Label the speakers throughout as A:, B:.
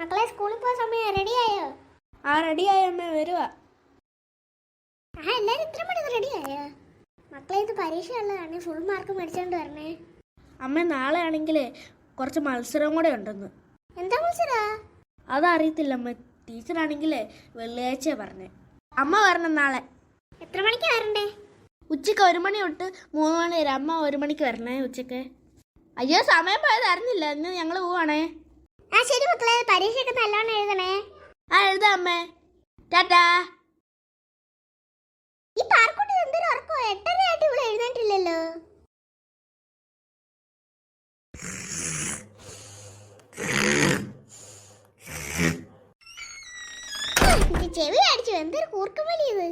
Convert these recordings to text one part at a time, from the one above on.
A: മക്കളെ സ്കൂളിൽ പോകാൻ സമയം റെഡിയായോ?
B: റെഡിയായി അമ്മ, വരുവാ.
A: എല്ലാരും ഇത്ര മണി റെഡിയായോ? മക്കളെ ഇത് പരീക്ഷയുള്ളതാണ്, ഫുൾ മാർക്ക് മേടിച്ചോണ്ട് വരണേ.
B: അമ്മ നാളെ ആണെങ്കിലേ കുറച്ച് മത്സരം കൂടെ ഉണ്ടെന്ന്.
A: എന്താ മത്സരാ?
B: അതറിയത്തില്ല അമ്മ. ടീച്ചറാണെങ്കിലേ വെള്ളിയാഴ്ച പറഞ്ഞേ. അമ്മ വരണം നാളെ.
A: എത്ര മണിക്ക് വരണ്ടേ?
B: ഉച്ചക്ക് 1 മണി തൊട്ട് 3 മണി വരെ. അമ്മ 1 മണിക്ക് വരണേ ഉച്ചക്ക്. അയ്യോ, സമയം പോയത് അറിഞ്ഞില്ല. ഇന്ന് ഞങ്ങൾ പോവാണേ.
A: ശരി മക്കളെ, പരീക്ഷയൊക്കെ നല്ലോണം എഴുതണേ.
B: എഴുതാം അമ്മേ. ടാറ്റാ.
A: ഈ പാർക്കുട്ടി എന്തൊരു ഉറക്കോ? 8:30 ആയിട്ട് ഇവിടെ എഴുന്നേറ്റില്ലല്ലോ. ചെവി അടിച്ചു, എന്തൊരു കൂർക്കമലി ഇത്.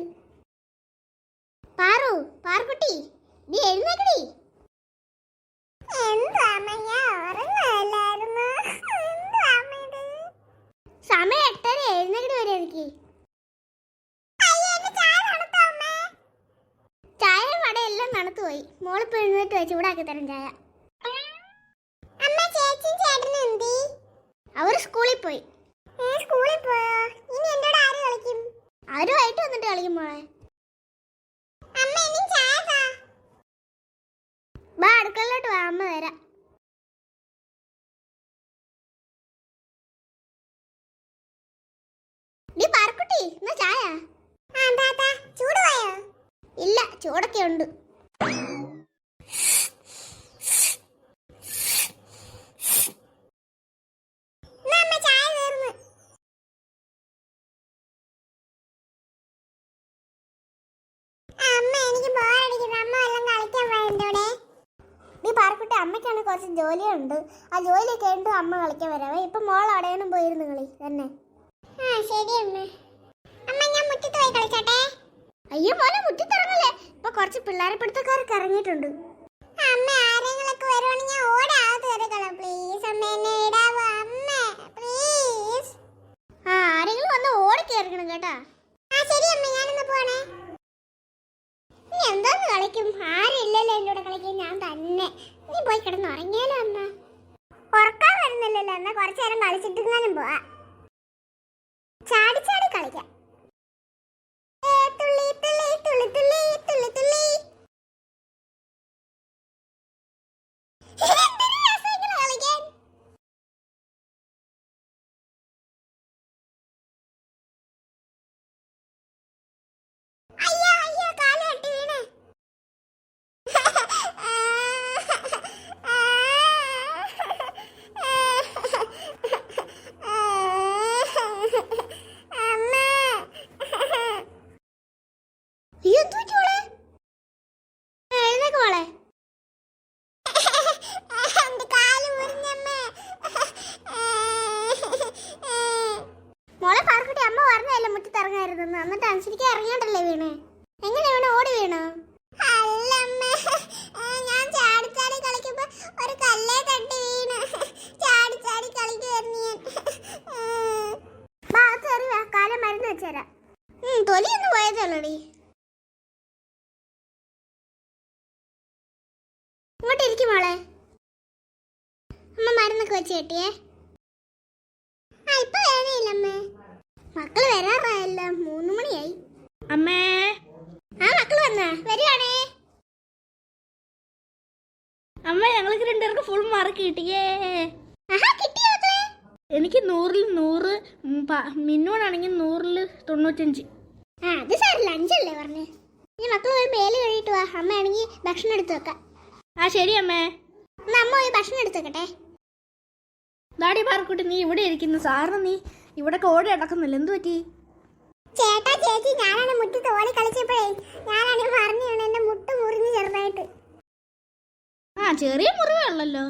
A: പാർക്കുട്ടി നീ എഴുന്നേക്കടി. സമയം 8:30, എഴുന്നേക്കടി വരെ. എനിക്ക് ചായ വട എല്ലാം തണുത്തു പോയി. മോളിപ്പോ എഴുന്നേറ്റ് വെച്ച് ചൂടാക്കി തരാം ചായ. അവർ സ്കൂളിൽ പോയി. അവര് വൈകിട്ട് വന്നിട്ട് കളിക്കും മോളെ. വാ, അടുക്കളയിലോട്ട് വാ, അമ്മ വരാം. നീ പാർക്കുട്ടി, എന്നാ ചായ? ഇല്ല, ചൂടൊക്കെ ഉണ്ട്. അമ്മയ്ക്കാണ് കുറച്ച് ജോലിയുണ്ട്. ആ ജോലി കഴിഞ്ഞിട്ട് അമ്മ കളിക്കാൻ വരാവേ. ഇപ്പൊ മോൾ അടയാനും പോയിരുന്നു കളി തന്നെ. ശരി അമ്മ. ഞാൻ മുറ്റത്ത് പോയി കളിച്ചോട്ടെ? അയ്യോ മോനെ, മുറ്റത്തിറങ്ങല്ലേ. ഇപ്പൊ കുറച്ച് പിള്ളേരെ പിടുത്തക്കാരൊക്കെ ഇറങ്ങിയിട്ടുണ്ട്. ആരെങ്കിലും വന്ന് ഓടിക്കേറിക്കണം കേട്ടാ. എന്താന്ന് കളിക്കും? ആരില്ലല്ലോ എന്റെ കൂടെ കളിക്കാൻ, ഞാൻ തന്നെ. നീ പോയി കിടന്ന് ഉറങ്ങിയാലോ? എന്നാ ഉറക്കാൻ വരുന്നില്ലല്ലോ, എന്നാ കുറച്ചു നേരം കളിച്ചിട്ടിരുന്നാലും പോവാ. ചാടി ചാടി കളിക്കാം. തുള്ളി തുള്ളി തുള്ളി തുള്ളി തുള്ളി തുള്ളി. എന്നിട്ട് അനുസരിക്കാൻ ഇറങ്ങിയോണ്ടല്ലേ വീണ്. എങ്ങനെ വീണ? ഓടി വീണോ? ഞാൻ ചാടി ചാടി കളിക്കുമ്പോ ഒരു കല്ലേ തട്ടി വീണ്. ചാടി ചാടി കളിക്കുവായിരുന്നു ഞാൻ. കാലം മരുന്ന് വെച്ചുതരാം. തൊലിയൊന്ന് പോയതല്ലോടി. ഇങ്ങോട്ട് ഇരിക്കും മോളെ. അമ്മ മരുന്നൊക്കെ വെച്ച് കെട്ടിയേ. ഇപ്പൊ വേണേയില്ലമ്മേ. മക്കള് വരാറായല്ലോ, 3 മണിയായി.
B: അമ്മേ.
A: മക്കള് വന്നാ? വരികയാണേ.
B: അമ്മ, ഞങ്ങൾക്ക് 2 പേർക്ക് ഫുൾ മാർക്ക് കിട്ടിയേ. എനിക്ക് 100-ൽ 100, മിന്നോടാണെങ്കിൽ 100-ൽ 95.
A: അത് സാറില്ല, 5 അല്ലേ പറഞ്ഞേ. നീ മക്കള് പോയി മേല് കഴിയിട്ട് വാ. അമ്മയാണെങ്കിൽ ഭക്ഷണം എടുത്തു വെക്കാം.
B: ശരി അമ്മേ.
A: അമ്മ പോയി ഭക്ഷണം എടുത്തു വെക്കട്ടെ.
B: ദാടി പാർക്കുട്ടി, നീ ഇവിടെ ഇരിക്കുന്നു. സാറിന് നീ ഇവിടെ ഓടി നടക്കുന്നില്ല, എന്ത് പറ്റി?
A: ചേട്ടാ ചേച്ചി, ഞാനാണ് മുറ്റത്ത് ഓടി കളിച്ചപ്പോഴേ ഞാനാണ് പറഞ്ഞു എന്റെ മുട്ട് മുറിഞ്ഞ് ചെറുതായിട്ട്.
B: ചെറിയ മുറിവേ ഉള്ളല്ലോ.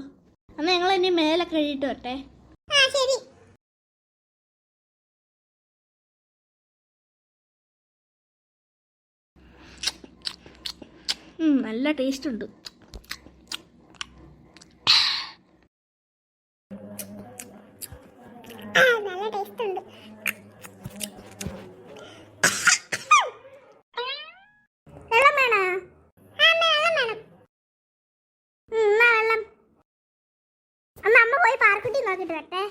B: അന്ന് ഞങ്ങൾ ഇനി മേലൊക്കെ കഴിയിട്ട് വട്ടെ.
A: ശരി.
B: നല്ല ടേസ്റ്റ് ഉണ്ട്.
A: നല്ല ടേസ്റ്റ് ഉണ്ട്. വെള്ളം വേണോ? വെള്ളം വേണം. വെള്ളം. അമ്മ പോയി പാർക്കുട്ടി നോക്കിട്ട് വരട്ടെ.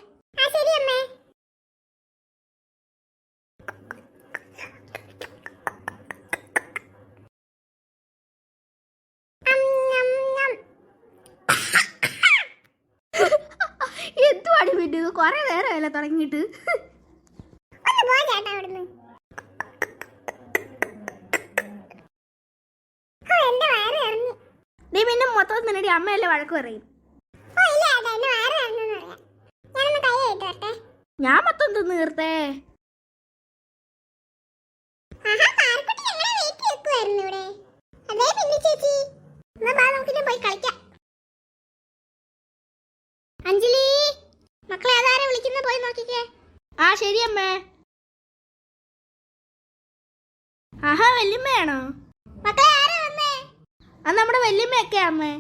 A: ശരി അമ്മേ.
B: ഇത് കൊറേ നേരമല്ല തുടങ്ങിയിട്ട്.
A: ഒന്ന് പോ ചേട്ടാ അവിടുന്ന്. എന്റെ വയറ് ഇറങ്ങി.
B: നീ പിന്നെ മൊത്തം നിന്നടി അമ്മയല്ലേ വഴക്ക് പറയും.
A: ഇല്ല ചേട്ടാ എന്റെ വയറ് ഇറങ്ങുന്നു പറയാം. ഞാനൊന്ന് കൈ ആയിട്ട് വരട്ടെ.
B: ഞാൻ മൊത്തം തിന്ന് തീർത്തേ.
A: ആഹാ പാർക്കുട്ടി ഞങ്ങളെ വെയിറ്റ് വെക്കുവായിരുന്നു ഇവിടെ. അതേ പിന്നെ ചേച്ചി എന്നാ ബാ നമുക്കിനി പോയി കളിക്കാം. അഞ്ജലി മക്കളെ അതാരെ വിളിക്കുന്ന പോയി നോക്കിക്കേ.
B: ആ ശരി അമ്മേ. ആഹാ വല്യമ്മയാണോ?
A: മക്കളെ ആരാ വന്നേ?
B: അത് നമ്മുടെ വല്യമ്മയൊക്കെ അമ്മേ.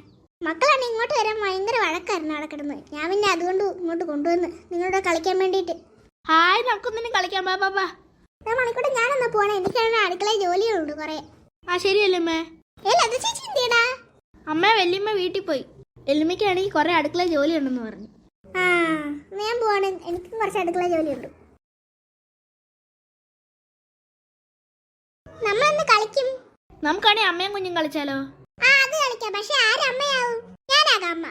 A: മക്കളാണ് ഇങ്ങോട്ട് വരാൻ ഭയങ്കര വഴക്കായിരുന്നു അവിടെ കിടന്ന്. ഞാൻ പിന്നെ അതുകൊണ്ട് ഇങ്ങോട്ട് കൊണ്ടുവന്ന് നിങ്ങളോട് കളിക്കാൻ വേണ്ടിയിട്ട്.
B: ഹായ് നമുക്കൊന്നിനും കളിക്കാൻ ബാ ബാ.
A: മണിക്കൂടെ ഞാനെന്നാ പോണേ. എനിക്കാണ് അടുക്കളയിൽ ജോലികളുണ്ട് കുറെ.
B: ആ ശരിയല്ലമ്മേ.
A: അത് ചേച്ചി എന്തിയടാ?
B: അമ്മ വല്യമ്മ വീട്ടിൽ പോയി. വല്യമ്മയ്ക്കാണെങ്കിൽ കുറെ അടുക്കള ജോലി ഉണ്ടെന്ന് പറഞ്ഞു.
A: ആ ഞാൻ പോവാണ്. എനിക്കും കുറച്ച് അടുക്കള ജോലിയുണ്ട്. നമ്മളെന്ന് കളിക്കും.
B: നമുക്കാണെങ്കിൽ അമ്മയും കുഞ്ഞും കളിച്ചാലോ?
A: ആ അത് കളിക്കാം. പക്ഷെ ആരമ്മയാവും? ഞാനാകാം അമ്മ.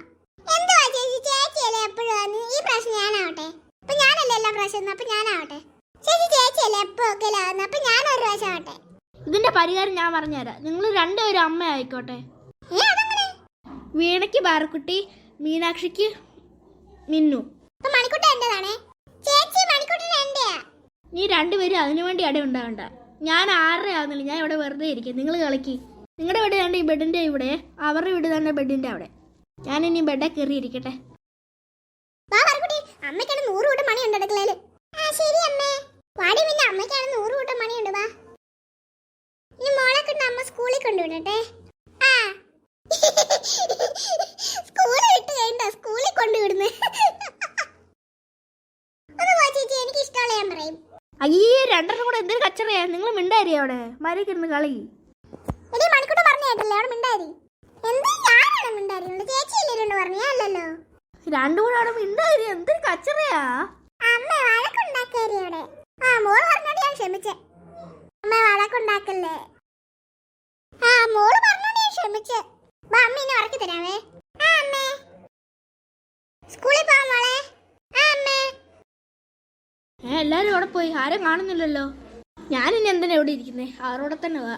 A: എന്തുവാ ചേച്ചി? ചേച്ചിയല്ലേ എപ്പോഴും വന്ന്. ഈ പ്രാവശ്യം ഞാനാവട്ടെ. അപ്പൊ ഞാനല്ലേ എല്ലാ പ്രാവശ്യം. അപ്പൊ ഞാനാവട്ടെ. ചേച്ചി ചേച്ചിയല്ലേ എപ്പോഴൊക്കെ ആവുന്നത്. അപ്പൊ ഞാനൊരു പ്രാവശ്യം ആവട്ടെ.
B: ഇതിന്റെ പരിഹാരം ഞാൻ പറഞ്ഞുതരാം. നിങ്ങൾ രണ്ടുപേരും അമ്മ ആയിക്കോട്ടെ. വീണയ്ക്ക് പാറക്കുട്ടി, മീനാക്ഷിക്ക് മിന്നു.
A: മണിക്കുട്ടി എന്റേതാണേ. ചേച്ചി മണിക്കുട്ടിന് എന്റെയാ.
B: നീ രണ്ടുപേരും അതിനുവേണ്ടി അവിടെ ഉണ്ടാവണ്ട. ഞാൻ 6:30 ആവുന്നില്ല. ഞാൻ ഇവിടെ വെറുതെ ഇരിക്കും. നിങ്ങൾ കളിക്ക്. നിങ്ങളുടെ വീട് കണ്ട് ഈ ബെഡിന്റെ ഇവിടെ, അവരുടെ വീട് തന്നെ ബെഡിന്റെ അവിടെ. ഞാൻ ഇനി ബെഡെ കയറി ഇരിക്കട്ടെ.
A: അമ്മയ്ക്കാണ് 100 കൂട്ടം മണിയുണ്ട് അടുക്കളയില്. ശരി അമ്മേ. വാടി പിന്നെ അമ്മയ്ക്കാണ് 100 കൂട്ടം മണിയുണ്ട്. വാ ഇനി മോളെ കൊണ്ട് അമ്മ സ്കൂളിൽ കൊണ്ടുവിടട്ടെ. ആ സ്കൂളിൽ വിട്ട് കഴിഞ്ഞ സ്കൂളിൽ കൊണ്ടുവിടുന്നേ. ഒന്ന് പോ ചേച്ചി. എനിക്ക് ഇഷ്ടമുള്ള ഞാൻ പറയും.
B: അയ്യേ രണ്ടെണ്ണം കൂടെ എന്തൊരു കച്ചറയാ. നിങ്ങൾ മിണ്ടാരി അവിടെ മരക്കിരുന്ന് കളി.
A: എടി മണിക്കൂട്ടം പറഞ്ഞു കേട്ടല്ലേ അവിടെ മിണ്ടാരി. എന്ത് ഞാനാണ് മിണ്ടാരിയുള്ളൂ. ചേച്ചി ഇല്ലേരുണ്ട് പറഞ്ഞു. അല്ലല്ലോ
B: രണ്ടും കൂടെ അവിടെ മിണ്ടാരി. എന്തൊരു കച്ചറയാ.
A: അമ്മ വഴക്കുണ്ടാക്കേരി അവിടെ. ആ മോള് പറഞ്ഞോണ്ട് ഞാൻ ക്ഷമിച്ചേ. അമ്മ വഴക്കുണ്ടാക്കല്ലേ. ആ മോള് പറഞ്ഞോണ്ട് ഞാൻ ക്ഷമിച്ചേ. വാ അമ്മ ഇനി ഉറക്കി തരാവേ. ആ അമ്മേ. സ്കൂളിൽ പോവാ മോളെ. ആ അമ്മേ.
B: എല്ലാരും അവിടെ പോയി. ആരും കാണുന്നില്ലല്ലോ. ഞാനിനി എന്തിനാ ഇവിടെ ഇരിക്കുന്നേ? അവരോടെ തന്നെ വാ.